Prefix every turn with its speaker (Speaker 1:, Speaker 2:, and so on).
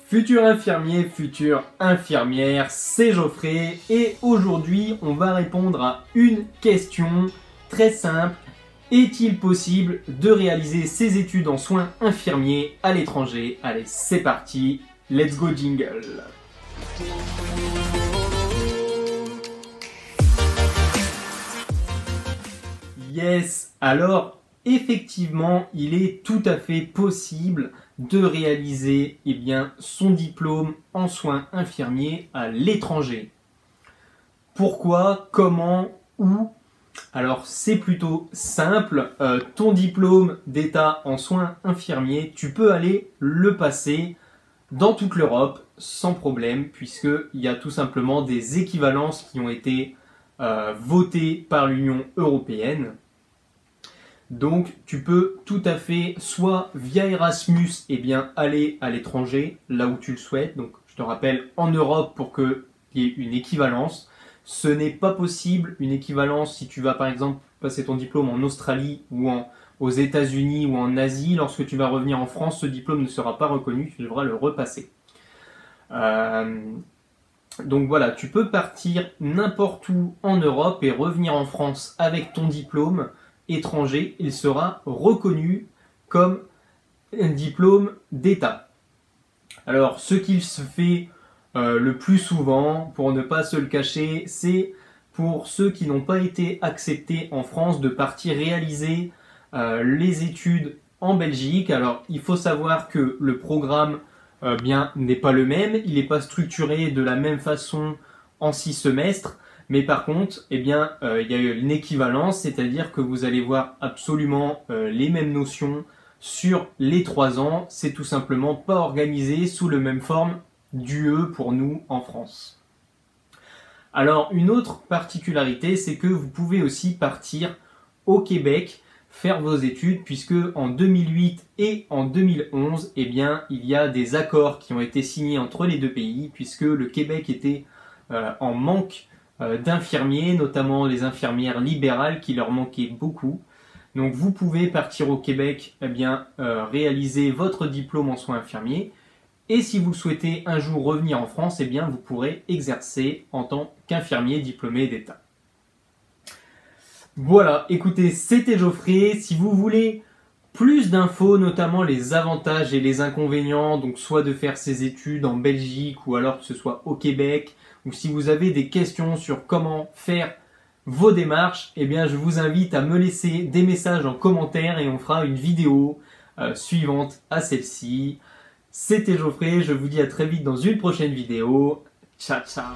Speaker 1: Futur infirmier, future infirmière, c'est Geoffrey et aujourd'hui on va répondre à une question très simple. Est-il possible de réaliser ses études en soins infirmiers à l'étranger? Allez, c'est parti, let's go jingle. Yes, alors effectivement, il est tout à fait possible de réaliser son diplôme en soins infirmiers à l'étranger. Pourquoi, comment, où? Alors c'est plutôt simple, ton diplôme d'état en soins infirmiers, tu peux aller le passer dans toute l'Europe sans problème, puisqu'il y a tout simplement des équivalences qui ont été votées par l'Union européenne. Donc tu peux tout à fait, soit via Erasmus, aller à l'étranger, là où tu le souhaites. Donc je te rappelle, en Europe pour qu'il y ait une équivalence. Ce n'est pas possible une équivalence si tu vas par exemple passer ton diplôme en Australie ou aux États-Unis ou en Asie. Lorsque tu vas revenir en France, ce diplôme ne sera pas reconnu, tu devras le repasser. Donc voilà, tu peux partir n'importe où en Europe et revenir en France avec ton diplôme étranger. Il sera reconnu comme un diplôme d'État. Alors, ce qu'il se fait le plus souvent, pour ne pas se le cacher, c'est pour ceux qui n'ont pas été acceptés en France de partir réaliser les études en Belgique. Alors, il faut savoir que le programme n'est pas le même, il n'est pas structuré de la même façon en 6 semestres, mais par contre, il y a une équivalence, c'est-à-dire que vous allez voir absolument les mêmes notions sur les 3 ans. C'est tout simplement pas organisé sous la même forme d'UE pour nous en France. Alors, une autre particularité, c'est que vous pouvez aussi partir au Québec faire vos études, puisque en 2008 et en 2011, il y a des accords qui ont été signés entre les deux pays, puisque le Québec était en manque d'infirmiers, notamment les infirmières libérales qui leur manquaient beaucoup. Donc vous pouvez partir au Québec, réaliser votre diplôme en soins infirmiers, et si vous souhaitez un jour revenir en France, vous pourrez exercer en tant qu'infirmier diplômé d'État. Voilà, écoutez, c'était Geoffrey. Si vous voulez plus d'infos, notamment les avantages et les inconvénients, donc soit de faire ses études en Belgique ou alors que ce soit au Québec, ou si vous avez des questions sur comment faire vos démarches, je vous invite à me laisser des messages en commentaire et on fera une vidéo suivante à celle-ci. C'était Geoffrey, je vous dis à très vite dans une prochaine vidéo. Ciao, ciao!